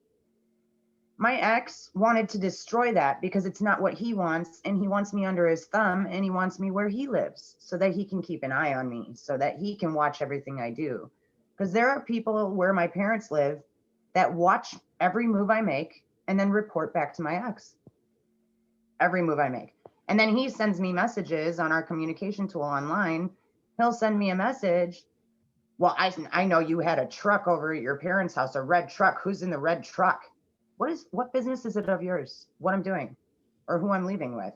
My ex wanted to destroy that because it's not what he wants, and he wants me under his thumb, and he wants me where he lives so that he can keep an eye on me, so that he can watch everything I do. Because there are people where my parents live that watch every move I make and then report back to my ex. Every move I make. And then he sends me messages on our communication tool online. He'll send me a message Well, I know you had a truck over at your parents' house, a red truck. Who's in the red truck? What business is it of yours? What I'm doing or who I'm leaving with?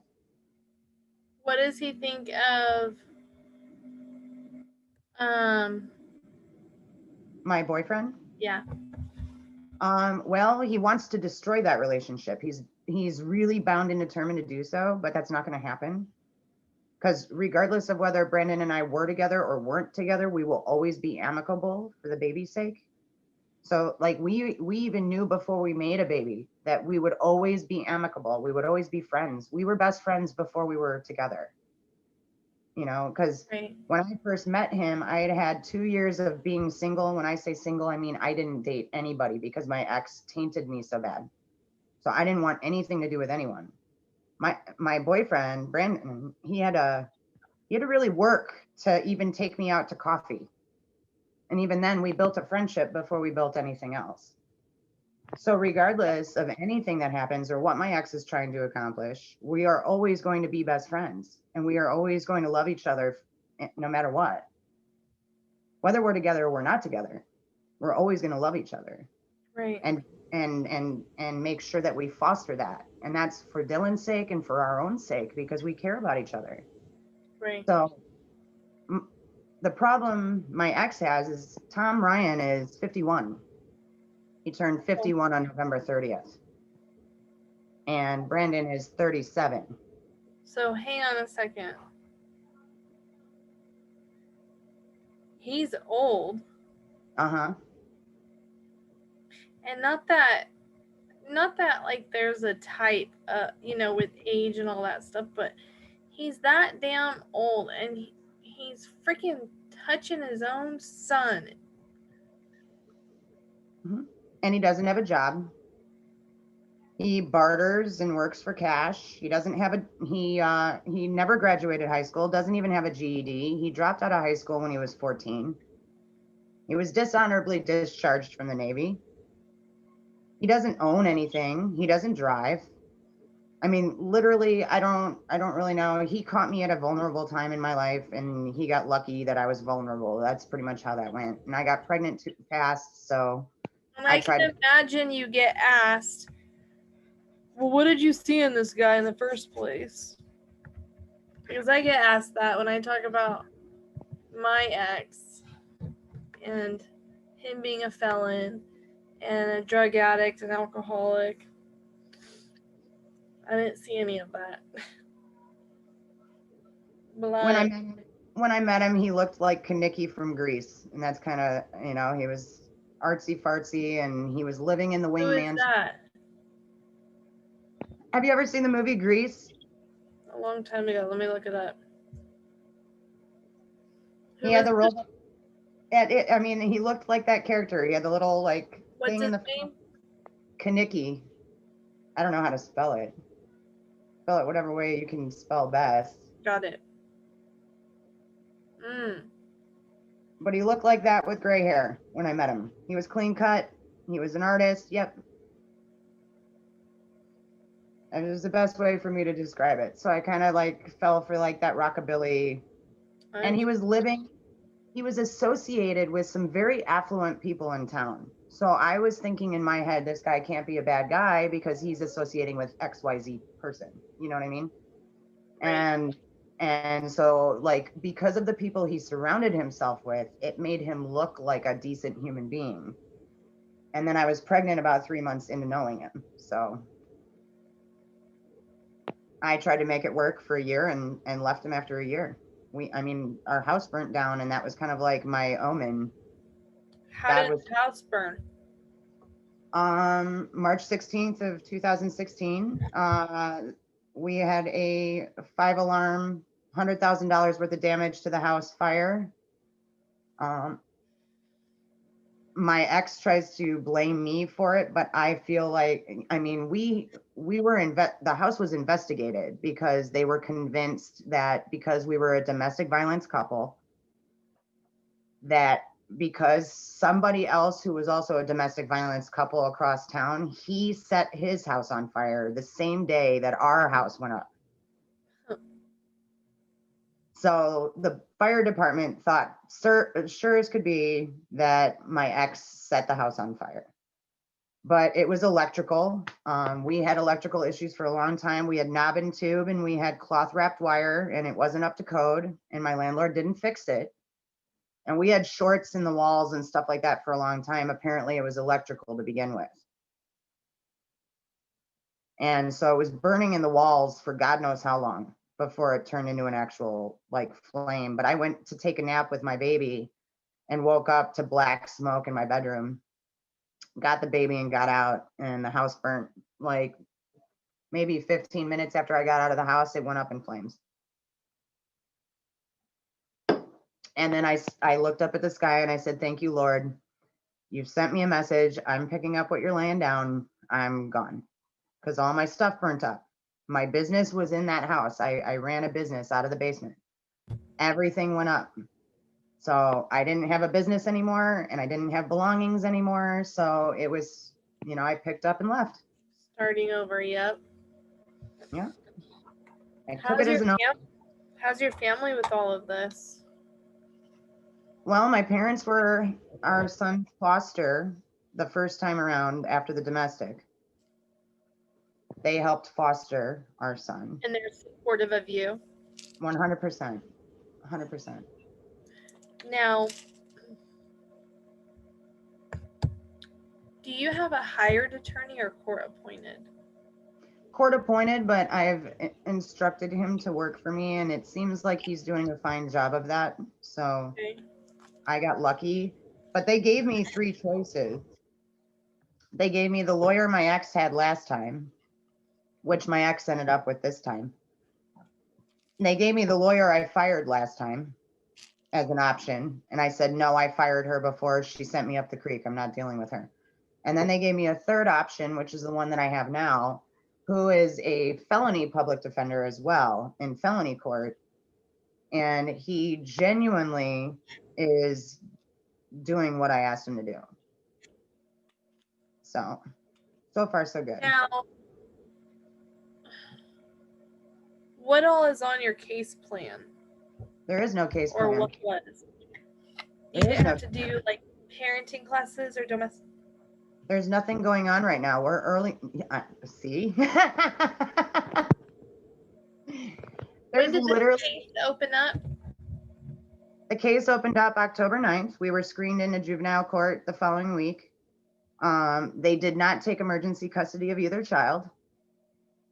What does he think of um My boyfriend? yeah. Well, he wants to destroy that relationship. He's really bound and determined to do so, but that's not going to happen. Because regardless of whether Brandon and I were together or weren't together, we will always be amicable for the baby's sake. So like we even knew before we made a baby that we would always be amicable. We would always be friends. We were best friends before we were together. You know, because Right. when I first met him, I had 2 years of being single. When I say single, I mean I didn't date anybody because my ex tainted me so bad. So I didn't want anything to do with anyone. My boyfriend, Brandon, he had to really work to even take me out to coffee. And even then we built a friendship before we built anything else. So regardless of anything that happens or what my ex is trying to accomplish, we are always going to be best friends and we are always going to love each other no matter what. Whether we're together or we're not together, we're always going to love each other. Right. And make sure that we foster that. And that's for Dylan's sake and for our own sake because we care about each other. Right. So the problem my ex has is Tom Ryan is 51. He turned 51 on November 30th. And Brandon is 37. So hang on a second. He's old. Uh-huh. And not that like there's a type with age and all that stuff, but he's that damn old and he's freaking touching his own son. Mm-hmm. And he doesn't have a job. He barters and works for cash. He doesn't have he never graduated high school, doesn't even have a GED. He dropped out of high school when he was 14. He was dishonorably discharged from the Navy. He doesn't own anything. He doesn't drive. I mean, literally, I don't really know. He caught me at a vulnerable time in my life and he got lucky that I was vulnerable. That's pretty much how that went. And I got pregnant too fast, so And I can imagine you get asked, well, what did you see in this guy in the first place? Because I get asked that when I talk about my ex and him being a felon and a drug addict and alcoholic. I didn't see any of that. When I met him, he looked like Kaniki from Greece, and that's kind of, he was artsy fartsy, and he was living in the Who is wingman. that? Have you ever seen the movie Grease? A long time ago. Let me look it up. He had the role. I mean, he looked like that character. He had the little What's thing his in the name? Kaniki. I don't know how to spell it. Spell it whatever way you can spell best. Got it. But he looked like that with gray hair when I met him. He was clean cut. He was an artist. Yep. And it was the best way for me to describe it. So I kind of fell for that rockabilly. And he was associated with some very affluent people in town. So I was thinking in my head, this guy can't be a bad guy because he's associating with XYZ person. You know what I mean? Right. And so because of the people he surrounded himself with, it made him look like a decent human being. And then I was pregnant about 3 months into knowing him. So I tried to make it work for a year and left him after a year. Our house burnt down and that was kind of like my omen. How did the house burn? March 16th of 2016. We had a 5-alarm, $100,000 worth of damage to the house fire. My ex tries to blame me for it, but I feel we were the house was investigated because they were convinced that because we were a domestic violence couple, that because somebody else who was also a domestic violence couple across town, he set his house on fire the same day that our house went up. So the fire department thought, sure as could be, that my ex set the house on fire. But it was electrical. We had electrical issues for a long time. We had knob and tube, and we had cloth wrapped wire, and it wasn't up to code, and my landlord didn't fix it. And we had shorts in the walls and stuff like that for a long time. Apparently it was electrical to begin with. And so it was burning in the walls for God knows how long before it turned into an actual like flame. But I went to take a nap with my baby and woke up to black smoke in my bedroom, got the baby and got out, and the house burnt. Like maybe 15 minutes after I got out of the house, it went up in flames. And then I looked up at the sky and I said, thank you, Lord. You've sent me a message. I'm picking up what you're laying down. I'm gone. Because all my stuff burnt up. My business was in that house. I ran a business out of the basement. Everything went up. So I didn't have a business anymore, and I didn't have belongings anymore. So it was, I picked up and left. Starting over, yep. Yeah. I took it as an. How's your family with all of this? Well, my parents were our son's foster the first time around after the domestic. They helped foster our son. And they're supportive of you? 100%. 100%. Now, do you have a hired attorney or court appointed? Court appointed, but I've instructed him to work for me, and it seems like he's doing a fine job of that. So okay. I got lucky, but they gave me 3 choices. They gave me the lawyer my ex had last time, which my ex ended up with this time. They gave me the lawyer I fired last time as an option. And I said, no, I fired her before she sent me up the creek. I'm not dealing with her. And then they gave me a third option, which is the one that I have now, who is a felony public defender as well in felony court. And he genuinely is doing what I asked him to do. So far, so good. Now, what all is on your case plan? There is no case plan. Or what was? You didn't have to do like parenting classes or domestic? There's nothing going on right now. We're early. See? When did the case open up? The case opened up October 9th. We were screened into juvenile court the following week. They did not take emergency custody of either child.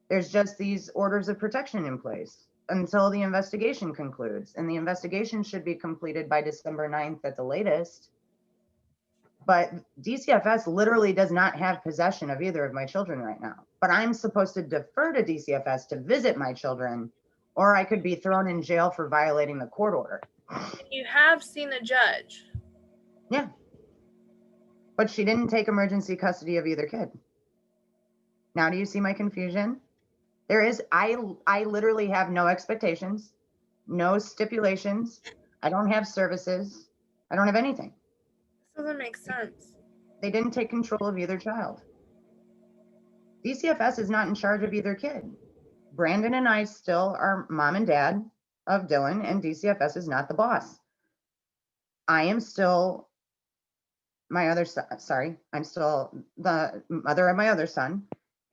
There's just these orders of protection in place until the investigation concludes. And the investigation should be completed by December 9th at the latest. But DCFS literally does not have possession of either of my children right now. But I'm supposed to defer to DCFS to visit my children, or I could be thrown in jail for violating the court order. You have seen the judge? Yeah. But she didn't take emergency custody of either kid. Now do you see my confusion? I literally have no expectations, no stipulations. I don't have services. I don't have anything. This doesn't make sense. They didn't take control of either child. DCFS is not in charge of either kid. Brandon and I still are mom and dad of Dylan, and DCFS is not the boss. I am still my other son. Sorry, I'm still the mother of my other son,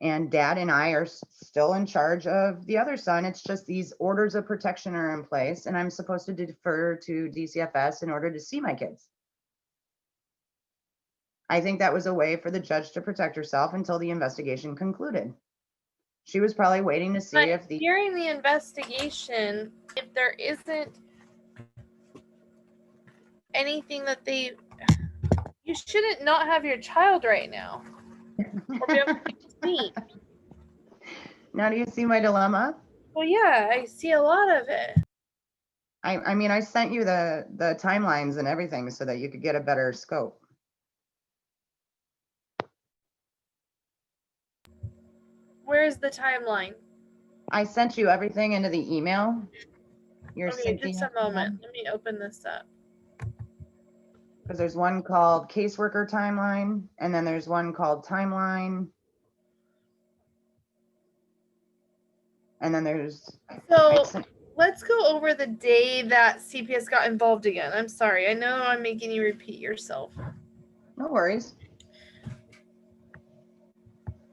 and dad and I are still in charge of the other son. It's just these orders of protection are in place, and I'm supposed to defer to DCFS in order to see my kids. I think that was a way for the judge to protect herself until the investigation concluded. She was probably waiting to see if during the investigation, if there isn't anything that you shouldn't not have your child right now. Or be able to sleep. Now do you see my dilemma? Well, yeah, I see a lot of it. I mean, I sent you the timelines and everything so that you could get a better scope. Where's the timeline? I sent you everything into the email. Okay, just a moment. Let me open this up. Because there's one called caseworker timeline, and then there's one called timeline. And then there's... So let's go over the day that CPS got involved again. I'm sorry. I know I'm making you repeat yourself. No worries.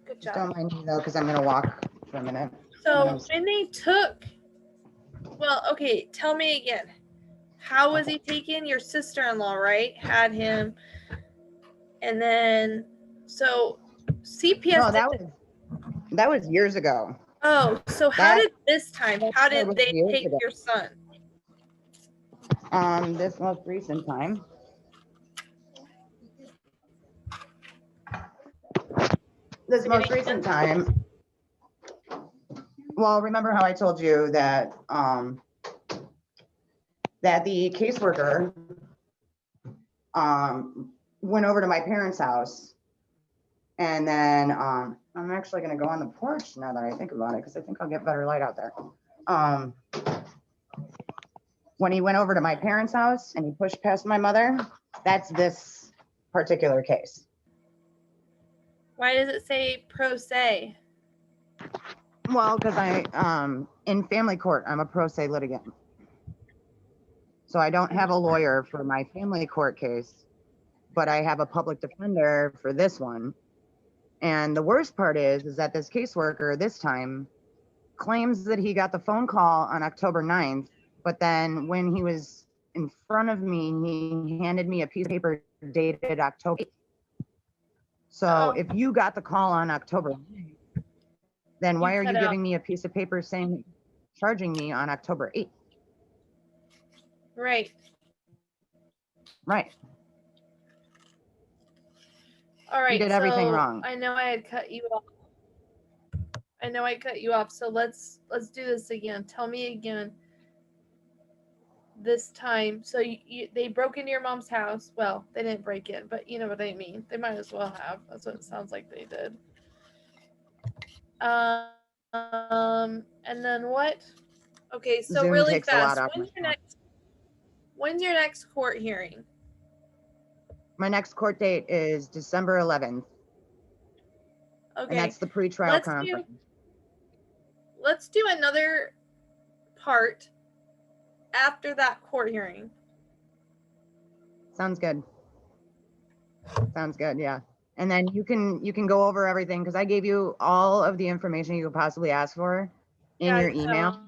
Good Just job. don't mind me though, because I'm gonna walk for a minute. So when they took, well, okay, tell me again. How was he taken? Your sister-in-law, right? Had him. And then, so CPS. No, that was years ago. Oh, so how did this time? How did was they years take ago. your son? This most recent time. This most recent time. Well, remember how I told you that that the caseworker went over to my parents' house, and then I'm actually going to go on the porch now that I think about it, because I think I'll get better light out there. When he went over to my parents' house and he pushed past my mother, that's this particular case. Why does it say pro se? Well, because in family court, I'm a pro se litigant. So I don't have a lawyer for my family court case, but I have a public defender for this one. And the worst part is that this caseworker this time claims that he got the phone call on October 9th, but then when he was in front of me, he handed me a piece of paper dated October 8th. So if you got the call on October 9th, then why are you giving me a piece of paper saying charging me on October 8th? Right. Right. All right. You did everything wrong. I know I had cut you off. So let's do this again. Tell me again. This time, so they broke into your mom's house. Well, they didn't break in, but you know what I mean. They might as well have. That's what it sounds like they did. And then what? Okay, so Zoom really takes fast. a lot When's your next court hearing? My next court date is December 11th. Okay. And that's the pretrial conference. Let's do another part after that court hearing. Sounds good. Sounds good, yeah. And then you can go over everything, because I gave you all of the information you could possibly ask for in your email.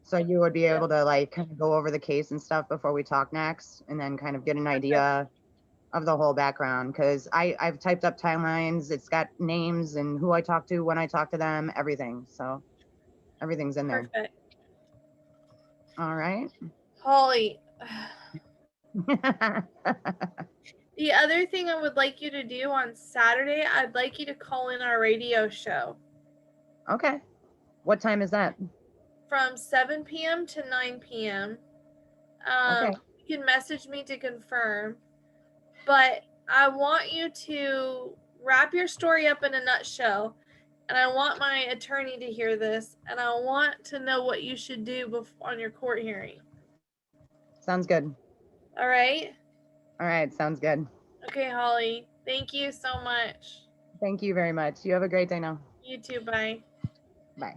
So you would be able to like kind of go over the case and stuff before we talk next, and then kind of get an idea of the whole background, because I've typed up timelines. It's got names and who I talked to, when I talked to them, everything. So everything's in there. Perfect. All right. Holly. The other thing I would like you to do on Saturday, I'd like you to call in our radio show. Okay. What time is that? From 7 p.m. to 9 p.m. Okay. You can message me to confirm, but I want you to wrap your story up in a nutshell, and I want my attorney to hear this, and I want to know what you should do on your court hearing. Sounds good. All right? All right, sounds good. Okay, Holly. Thank you so much. Thank you very much. You have a great day now. You too. Bye. Bye.